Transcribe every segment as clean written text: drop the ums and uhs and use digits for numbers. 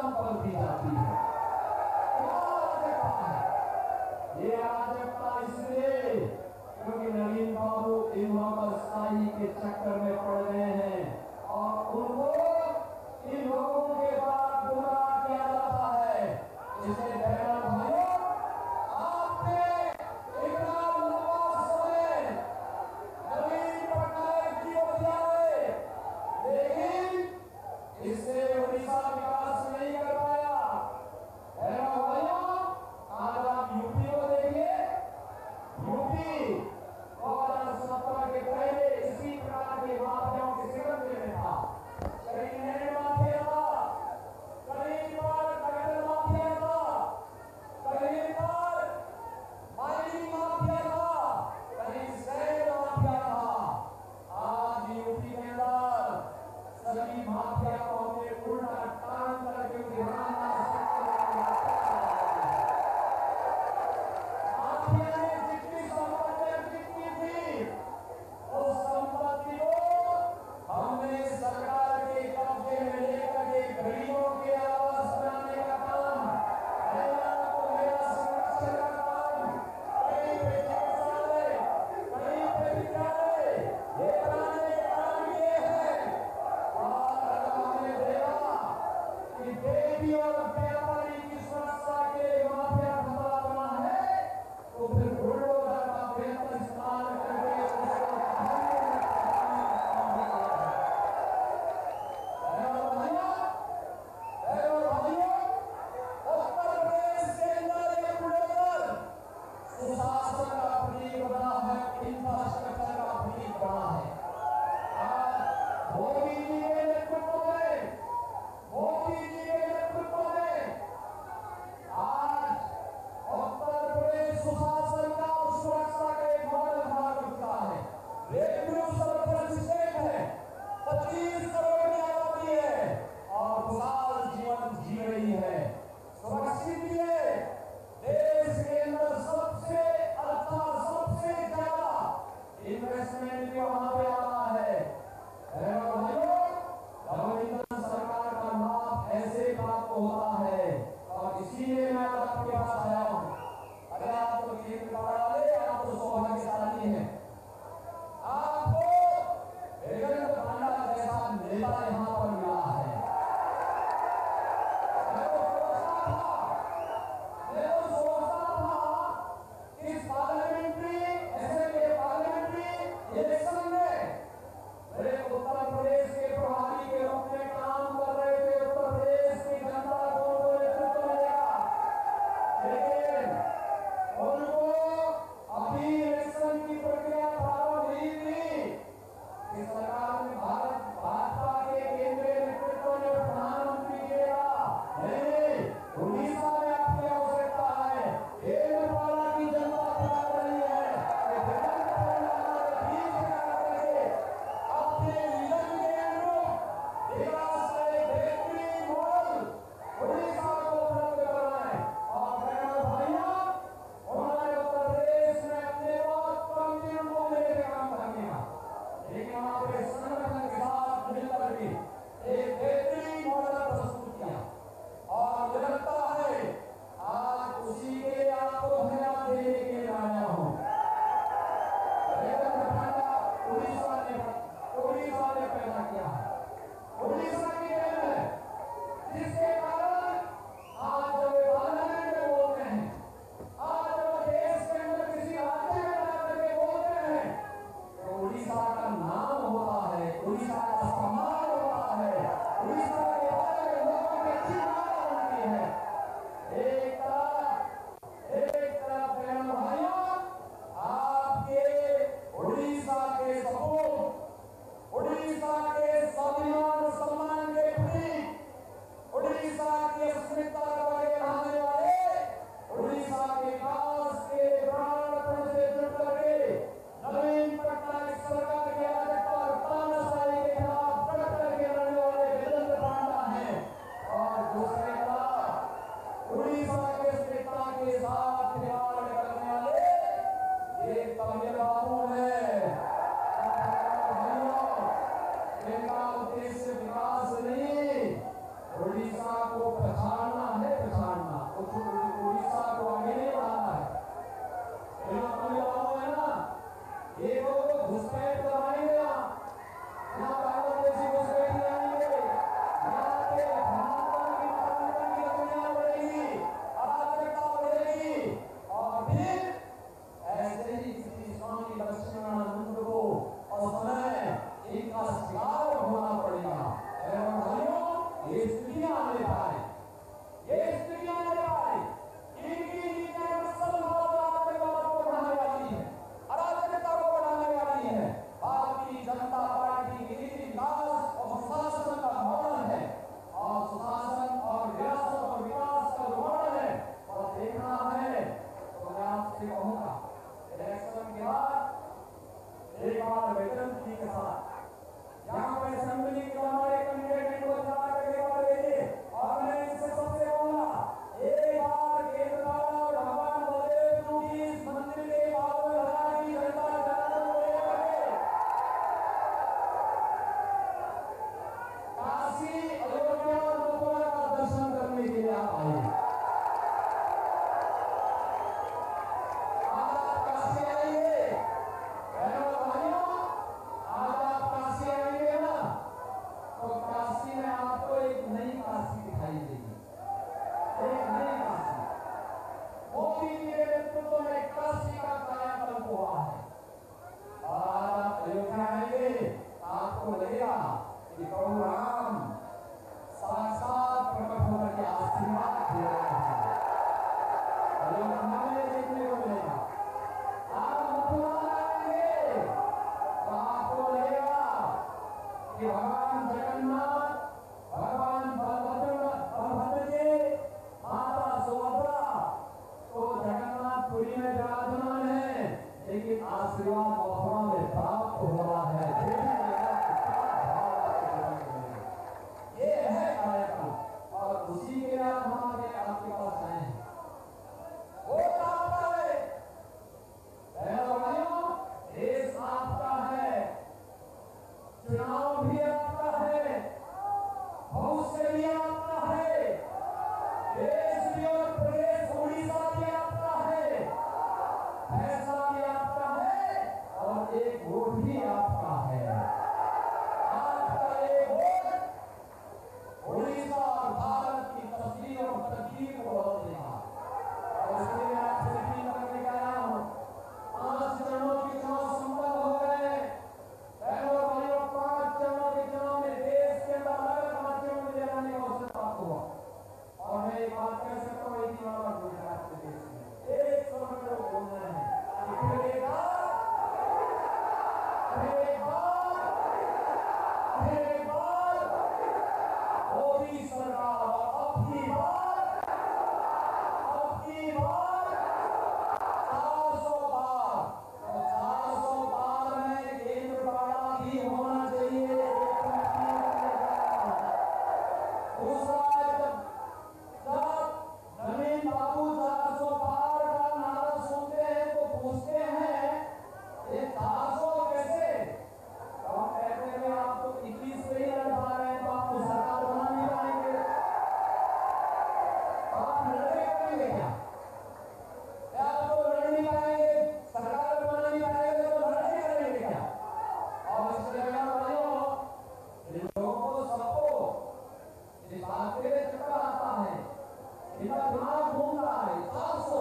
कदम पलटी जाती है। क्या अराजकता है! ये अराजकता इसलिए क्योंकि नवीन बाबू इन नौकरशाही के चक्कर में पड़ गए हैं और उनको इन लोगों के बाद गुमराह किया जाता है। इसलिए बहनों भाइयों, आपने इतना लंबा समय नवीन पटनायक जी को दिया है, लेकिन इससे उड़ीसा विकास नहीं कर पाया। बहनों भाइयों, आज आप यूपी को देखिए। यूपी 2017 के पहले इसी प्रकार के माफियाओं के सिकंदे में था। कहीं नए माफिया था, हमें देखने को मिलेगा। आप मथुरा आएंगे तो आपको लगेगा कि भगवान जगन्नाथ, भगवान बलभद्र जी, माता सुभद्रा तो जगन्नाथपुरी में विराजमान है, लेकिन आशीर्वाद मथुरा में प्राप्त हो रहा है। ये है कार्यक्रम और उसी के लिए हमारे आपके पास आए हैं। वो आपका है देश, आपका है, चुनाव भी आपका है, भविष्य भी आपका है, देश भी और प्रदेश उड़ीसा भी आपका है, फैसला भी आपका है और एक वोट भी आपका है। आपका एक वोट उड़ीसा और भारत की तस्वीर और तकदीर को बदल देगा। और इसलिए मैं आपसे अपील करने का आया हूं, 5 चरणों के चुनाव संपन्न हो गए। बहनों और भाइयों, 5 चरणों के चुनाव में देश के अंदर अलग अलग राज्यों में ले जाने का अवसर प्राप्त हुआ। और मैं एक बात कह सकता हूँ, एक ही बात बोलना है आपके देश में, एक समय को बोलना है कि फिर एक बार मोदी सरकार अब की बार 400 पार, तो 400 पार में केंद्र वाला भी होना चाहिए। दूसरा, जब नवीन बाबू 400 पार का नारा सुनते हैं तो पूछते हैं ये 400 कैसे? तो हम कहते हैं आप तो 21 से ही लड़ पा रहे हैं, तो आपको सरकार बना नहीं पाएंगे। आप लड़ाई करेंगे क्या? आप तो लड़ नहीं पाएंगे, सरकार बना नहीं पाएंगे, तो लड़ाई करेंगे क्या? और इसलिए इन लोगों को सबको इस बात के लिए चक्कर आता है, इनका दिमाग घूमता है। 400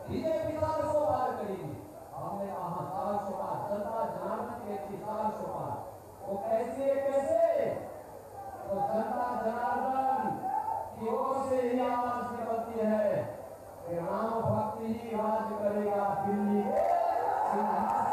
बीजेपी 400 पार करेगी। हमने कहा 400 पार, जनता जनार्दन कहती 400 पार, वो कैसे तो जनता जनार्दन की ओर से ही आवाज निकलती है कि राम भक्ति ही राज करेगा दिल्ली के सिंहासन।